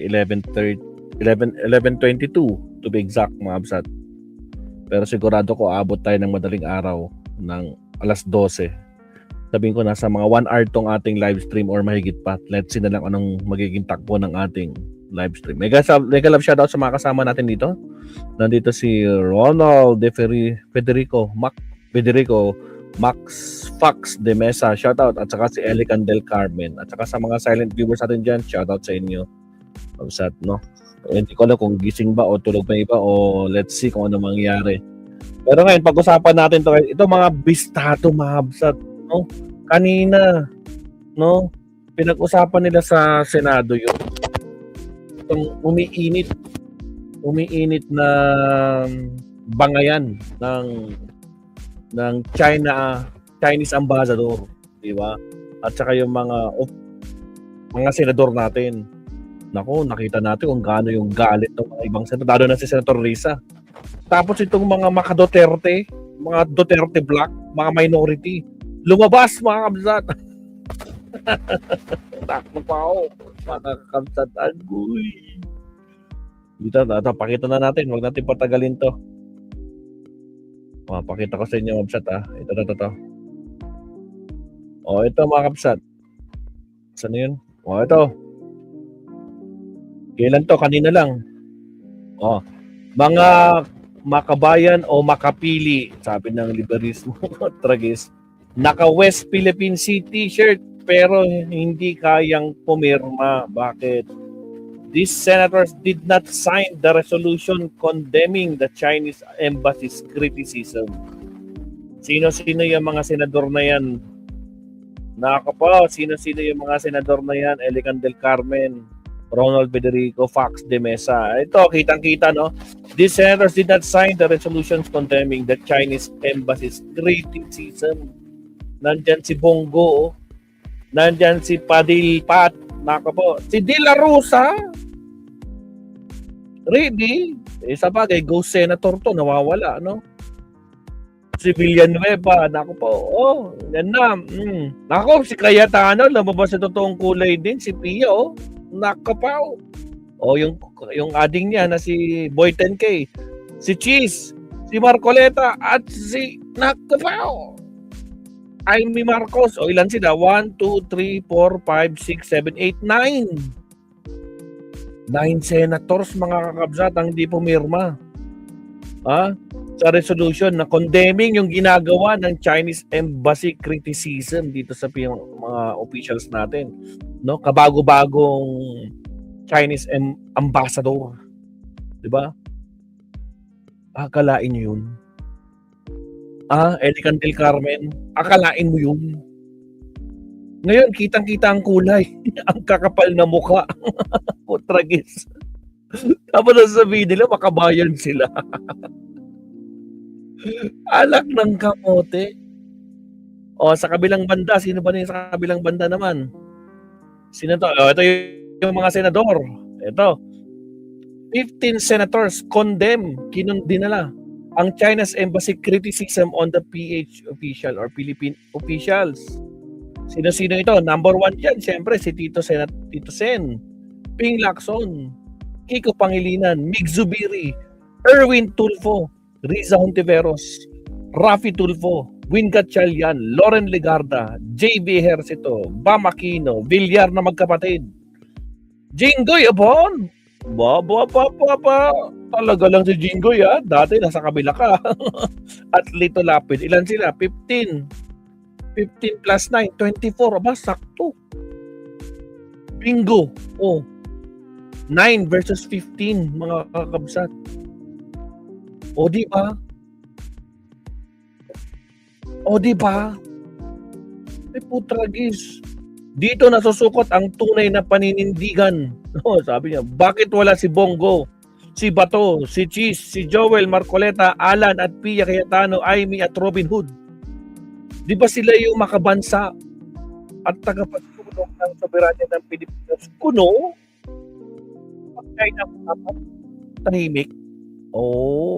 11:30, 11:22 to be exact, mga absat. Pero sigurado ko aabot tayo ng madaling araw ng alas 12. Sabihin ko nasa mga 1 hour tong ating live stream or mahigit pa. Let's see na lang anong magiging takbo ng ating live stream. Mega love shoutout sa mga kasama natin dito. Nandito si Ronald Federico, Max Fox de Mesa, shoutout. At saka si Elican del Carmen. At saka sa mga silent viewers natin dyan, shoutout sa inyo. Absat, no? Hindi ko alam kung gising ba o tulog pa iba o let's see kung ano mangyari. Pero ngayon, pag-usapan natin to, ito mga bistado, mga absat, no? Kanina, no? Pinag-usapan nila sa Senado yung itong umiinit na bangayan ng Chinese ambassador, di ba? At saka yung mga senador natin. Nako, nakita natin kung gaano yung galit ng mga ibang senador, lalo na si Senator Risa. Tapos itong mga Duterte, mga Duterte Black, mga minority, lumabas, mga kabsat. Takbo pa ako, mga kabsat. Agoy. Dito, pakita na natin, huwag natin patagalin to. Pakita ko sa inyo, mga kabsat, ha. Ito. O, ito, mga kabsat. Saan yun? O, ito. Kailan to? Kanina lang. Mga makabayan o makapili, sabi ng liberismo, tragis, naka West Philippine Sea t-shirt pero hindi kayang pumirma. Bakit? These senators did not sign the resolution condemning the Chinese embassy's criticism. Sino-sino yung mga senador na yan? Nakaka sino-sino yung mga senador na yan? Elican del Carmen, Ronald Federico, Fox de Mesa. Ito, kitang-kita, no? These senators did not sign the resolutions condemning the Chinese embassy's criticism. Nandyan si Bongo, nandyan si Padil Pat, si De La Rosa. Really? Sa bagay, ghost senator to, nawawala, no? Si Villanueva, yan na. Si Cayetano, lumabas sa totoong kulay din, si Pia, nakapaw. Yung ading niya na si Boy 10K, si Cheese, si Marcoleta, at si nakapaw. Amy Marcos. Ilan sila? 1, 2, 3, 4, 5, 6, 7, 8, 9. 9 senators, mga kakabsat, ang hindi pumirma. Sa resolution na condemning yung ginagawa ng Chinese embassy criticism dito sa mga officials natin, no? Kabago-bagong Chinese ambassador, 'di ba? Akalain niyo 'yun? Elican del Carmen, akalain mo 'yun? Ngayon, kitang-kita ang kulay, ang kakapal na mukha. Tragis. Tapos sasabihin nila, makabayan sila. Alak ng kamote. Sa kabilang banda, sino ba sa kabilang banda naman? Sino to? Ito yung mga senador. Ito. 15 senators condemn, dinala ang China's embassy criticism on the PH official or Philippine officials. Sino-sino ito? Number 1 dyan, siyempre, si Tito Sen, Ping Lacson, Kiko Pangilinan, Mig Zubiri, Erwin Tulfo, Riza Hontiveros, Rafi Tulfo, Win Gatchalian, Loren Legarda, JB Ejercito, Bam Aquino, Villar na magkapatid, Jinggoy Abon. Talaga lang si Jinggoy, dati nasa kabila ka. At Lito Lapid, ilan sila? 15 plus 9, 24. Sakto. Bingo. 9 versus 15, mga kakabsat. Di ba? Putragis. Dito nasusukot ang tunay na paninindigan. Sabi niya, bakit wala si Bongo, si Bato, si Cheese, si Joel, Marcoleta, Alan at Pia Cayetano, Amy at Robin Hood? Di ba sila yung makabansa at tagapagtulong ng soberanya ng Pilipinas? Kuno? Pagkain ang tahimik.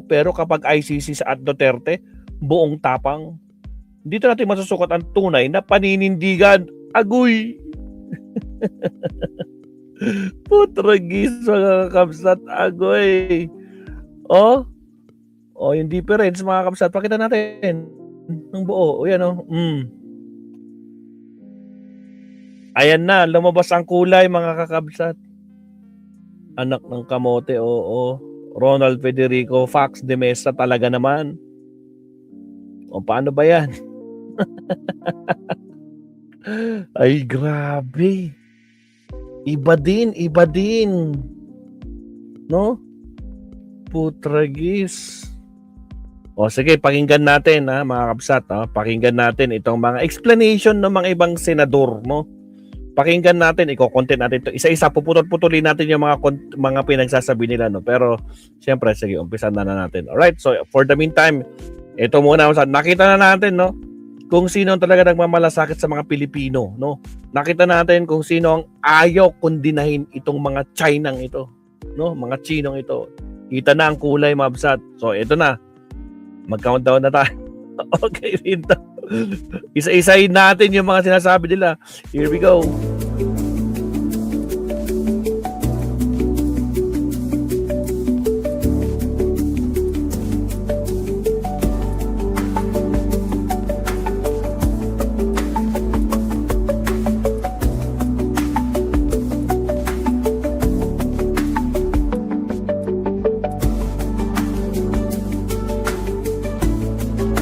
Pero kapag ICC sa Duterte, buong tapang. Dito natin masusukot ang tunay na paninindigan. Agoy! Putragis mga kakabsat agoy. Oh, yung difference mga kakabsat. Pakita natin ng buo. O yan oh. Ayan na, lumabas ang kulay mga kakabsat. Anak ng kamote, oo. Ronald Federico Fox de Mesa talaga naman. O paano ba yan? Ay, grabe. Iba din. No? Putragis. O sige, pakinggan natin mga kabsat. Pakinggan natin itong mga explanation ng mga ibang senador, no? Pakinggan natin, i-content natin ito. Isa-isa, puputol-putulin natin yung mga pinagsasabi nila, no? Pero, siyempre, sige, umpisan na natin. Alright, so for the meantime, ito muna, nakita na natin, no? Kung sino talaga nagmamalasakit sa mga Pilipino, no? Nakita natin kung sino ang ayaw kundinahin itong mga Chinang ito, no? Mga Chinong ito. Kita na ang kulay, mabsat. So, ito na. Mag-countdown na tayo. Okay, Pinto. Isa-isahin natin yung mga sinasabi nila. Here we go.